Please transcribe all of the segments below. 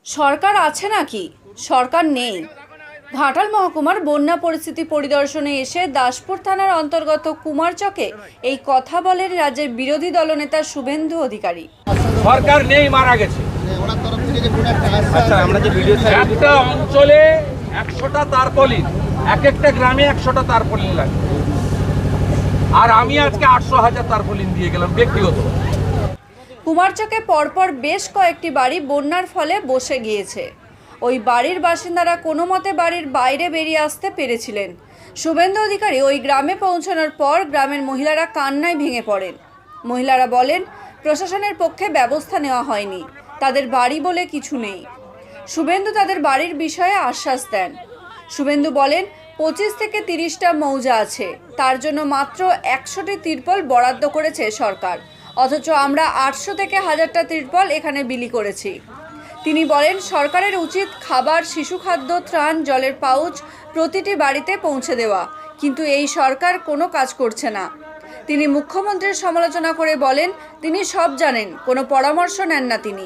সরকার আছে নাকি? সরকার নেই। ঘাটাল মহকুমার বন্যা পরিস্থিতি পরিদর্শনে এসে দাসপুর থানার অন্তর্গত কুমারচকে এই কথা বলেন রাজ্যের বিরোধী দলনেতা শুভেন্দু অধিকারী। সরকার নেই, মারা গেছে। একটা অঞ্চলে 100টা তারপলিন, এক একটা গ্রামে 100টা তারপলিন লাগে, আর আমি আজকে 800,000 তারপলিন দিয়ে গেলাম ব্যক্তিগত। কুমারচকে পরপর বেশ কয়েকটি বাড়ি বন্যার ফলে বসে গিয়েছে। ওই বাড়ির বাসিন্দারা কোনো মতে বাড়ির বাইরে বেরিয়ে আসতে পেরেছিলেন। শুভেন্দু অধিকারী ওই গ্রামে পৌঁছানোর পর গ্রামের মহিলারা কান্নায় ভেঙে পড়েন। মহিলারা বলেন প্রশাসনের পক্ষে ব্যবস্থা নেওয়া হয়নি, তাদের বাড়ি বলে কিছু নেই। শুভেন্দু তাদের বাড়ির বিষয়ে আশ্বাস দেন। শুভেন্দু বলেন 25 থেকে 30টা মৌজা আছে, তার জন্য মাত্র 100টি তিরপল বরাদ্দ করেছে সরকার, অথচ আমরা 800 থেকে 1000টা তিরপল এখানে বিলি করেছি। তিনি বলেন সরকারের উচিত খাবার, শিশু খাদ্য, ত্রাণ, জলের পাউচ প্রতিটি বাড়িতে পৌঁছে দেওয়া, কিন্তু এই সরকার কোনো কাজ করছে না। তিনি মুখ্যমন্ত্রীর সমালোচনা করে বলেন তিনি সব জানেন, কোনো পরামর্শ নেন না তিনি।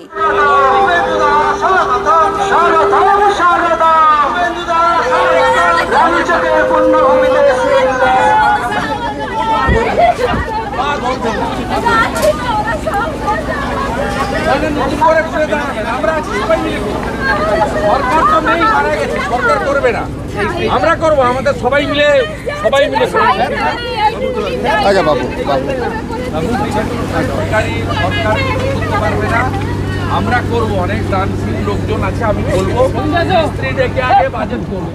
সরকার তো নেই, মারা গেছে, সরকার করবে না, আমরা করবো, আমাদের সবাই মিলে আচ্ছা বাবু সরকারি সরকার করতে পারবে না, আমরা করবো। অনেক দানশীল লোকজন আছে, আমি বলবো মিস্ত্রি ডেকে আগে বাজেট করবো,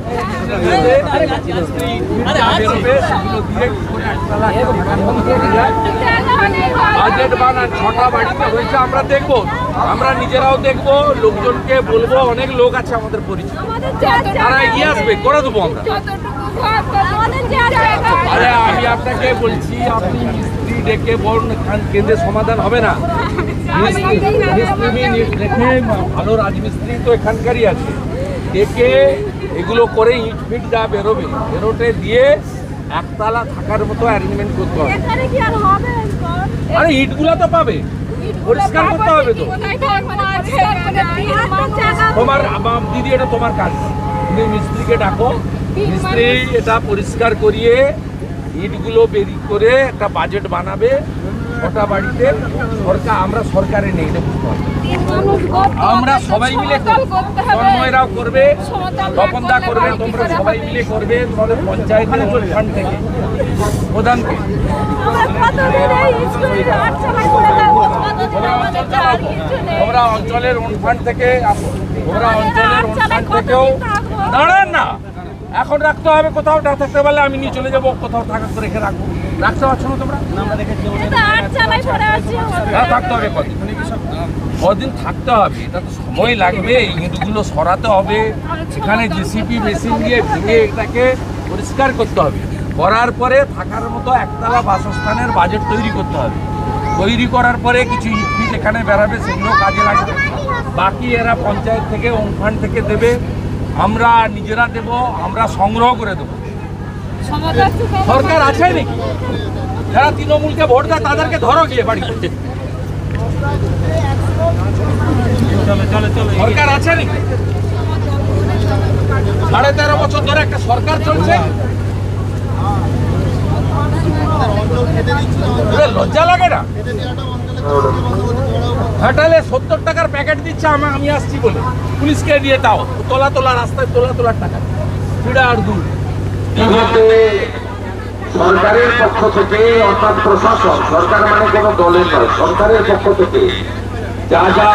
বাজেট বানান। 6টা বাড়িতে হয়েছে, আমরা দেখবো, আমরা নিজেরাও দেখবো, লোকজনকে বলবো, অনেক লোক আছে আমাদের পরিচিত, তারা এগিয়ে আসবে, করে দেবো আমরা। আরে আমি আপনাকে বলছি, আপনি মিস্ত্রি ডেকে বলুন, কেন্দ্রে সমাধান হবে না। মিস্ত্রি দেখে ভালো রাজমিস্ত্রি তো এখানকারই আছে, ডেকে এগুলো করে ইট ফিট যা বেরোতে দিয়ে একতলা থাকার মতো অ্যারেঞ্জমেন্ট করতে হবে। আরে ইটগুলো তো পাবে, পরিষ্কার করতে হবে তো। তোমার দিদি, এটা তোমার কাজ, তুমি মিস্ত্রিকে ডাকো, মিস্ত্রি এটা পরিষ্কার করিয়ে ইটগুলো বেরিয়ে করে একটা বাজেট বানাবে। 6টা বাড়িতে সরকার, আমরা সরকারে নেই, আমরা সবাই মিলে কর্মীরাও করবে, তপনদা করবে, তোমরা সবাই মিলে করবে, তোমাদের পঞ্চায়েতের ফান্ড থেকে প্রধানকে তোমরা অঞ্চলের ওন ফান্ড থেকে আসো, তোমরা অঞ্চলের ওন ফান্ড থেকেও দাঁড়ান না। এখন রাখতে হবে, কোথাও না থাকতে পারলে আমি নিয়ে চলে যাবো, কোথাও থাকা তো রেখে রাখবো। রাখতে পারছো না তোমরা? থাকতে হবে কদিন থাকতে হবে, এটা তো সময় লাগবে, ইঁটগুলো সরাতে হবে, সেখানে জিসিপি মেশিন দিয়ে ভেঙে এটাকে পরিষ্কার করতে হবে, করার পরে থাকার মতো একতলা বাসস্থানের বাজেট তৈরি করতে হবে। তৈরি করার পরে কিছু ইট এখানে বেরাবে, সেগুলো কাজে লাগবে, বাকি এরা পঞ্চায়েত থেকে ওন ফান্ড থেকে দেবে, আমরা নিজেরা দেব, আমরা সংগ্রহ করে দেবো। সরকার আছে নাকি? যারা তৃণমূলকে ভোট দেয় তাদেরকে ধরো গিয়ে বাড়ি। সরকার আছে নাকি? 13.5 বছর ধরে একটা সরকার চলছে, লজ্জা লাগে না? ঘাটালে 70 টাকার প্যাকেট দিচ্ছে, আমি আসছি বলে পুলিশকে দিয়ে, তাও তোলা রাস্তায় তোলার টাকা, পিড়া আর দূর। সরকারের পক্ষ থেকে, অর্থাৎ প্রশাসন, সরকার মানে কোনো দলের নয়, সরকারের পক্ষ থেকে যা যা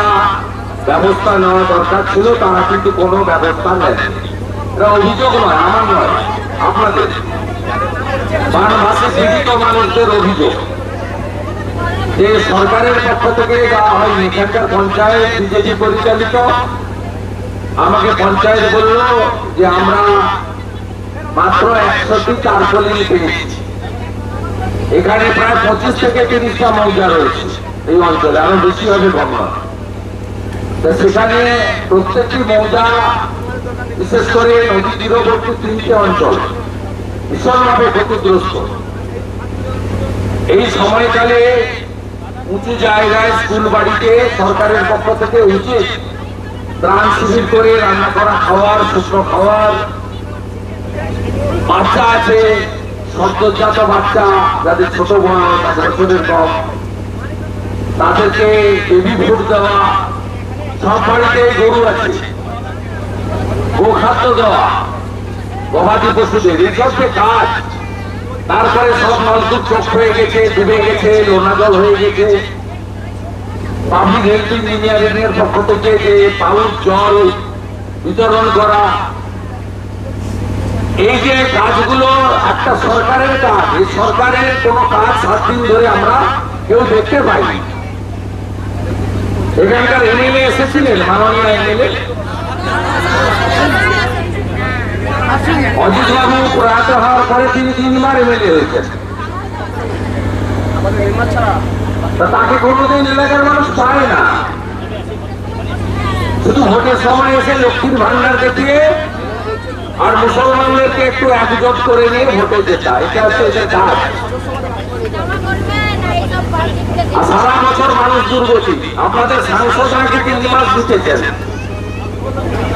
ব্যবস্থা নেওয়া দরকার ছিল তারা কিন্তু কোনো ব্যবস্থা নেয়। এটা অভিযোগ নয়, আমার নয়, আপনাদের বানভাসী পীড়িত মানুষদের অভিযোগ যে সরকারের পক্ষ থেকে দেওয়া হয়নি। এখানকার পঞ্চায়েত বিজেপি পরিচালিত, আমাকে পঞ্চায়েত বলল যে আমরা মাত্র 100টি তারপলিন পেয়েছি। এখানে প্রায় 25 থেকে 30টা মৌজা রয়েছে এই অঞ্চলে, আরো বেশি হবে কম না। সেখানে প্রত্যেকটি মৌজা, বিশেষ করে নদী তীরবর্তী 3টে অঞ্চল ভীষণভাবে ক্ষতিগ্রস্ত। এই সময়কালে উঁচু জায়গায় স্কুল বাড়িতে সরকারের পক্ষ থেকে উচিত ত্রাণ শিবির করে রান্না করা খাওয়ার, শুকনো খাওয়ার, বাচ্চা আছে, সদ্যজাত বাচ্চা যাদের ছোট বয়স 5 বছরের কম, তাদেরকে বেবি ফুড দেওয়া, সব বাড়িতে গরু আছে, গোখাদ্য দেওয়া, গবাদি পশুদের, এসব যে কাজ। তারপরে সব নলকূপ চোখ হয়ে গেছে, ডুবে গেছে, লোনা জল হয়ে গেছে। পাবলিক হেলথ ইঞ্জিনিয়ারিং এর পক্ষ থেকে যে পাউচ জল বিতরণ করা, এই যে কাজগুলো একটা সরকারের কাজ। এই সরকারের কোনো কাজ 7 দিন ধরে আমরা কেউ দেখতে পাইনি। এখানকার এমএলএ এসেছিলেন, মাননীয় এমএলএ অজিত বাবু প্রয়াত হওয়ার পরে তিনি 3বার এমএলএ হয়েছেন। তাকে কোনোদিন এলাকার মানুষ পায় না, শুধু ভোটের সময় এসে লক্ষ্মীর ভান্ডার দেখিয়ে আর মুসলমানদেরকে একটু একজোট করে নিয়ে ভোটে যেতা, এটা হচ্ছে এদের কাজ। আর সারা বছর মানুষ দুর্গতি। আপনাদের সাংসদ নাকি 3 মাস জিতেছেন,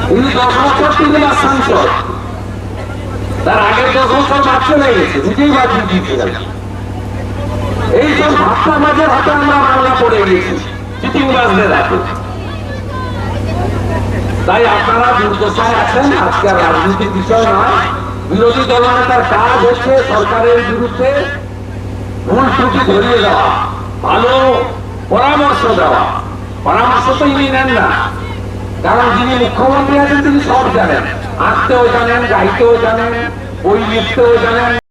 তিনি 10 বছর 3 মাস সাংসদ, তার আগের 10 বছর বাদ চলে গেছে, নিজেই বাদ দিয়েছিলেন। এইসব ভাবনা মাঝে হাতে আমরা বাংলা পড়ে গেছি চিটিংবাজদের হাতে। তাই আপনারা দুর্দশায় আছেন। আজকে রাজনীতির বিষয় নয়, বিরোধী দলনেতার কাজ হচ্ছে সরকারের বিরুদ্ধে ভুল ত্রুটি ধরিয়ে দেওয়া, ভালো পরামর্শ দেওয়া। পরামর্শ তো ইনি নেন না, কারণ যিনি মুখ্যমন্ত্রী আছেন তিনি সব জানেন, আঁকতেও জানেন, গাইতেও জানেন, বই লিখতেও জানেন।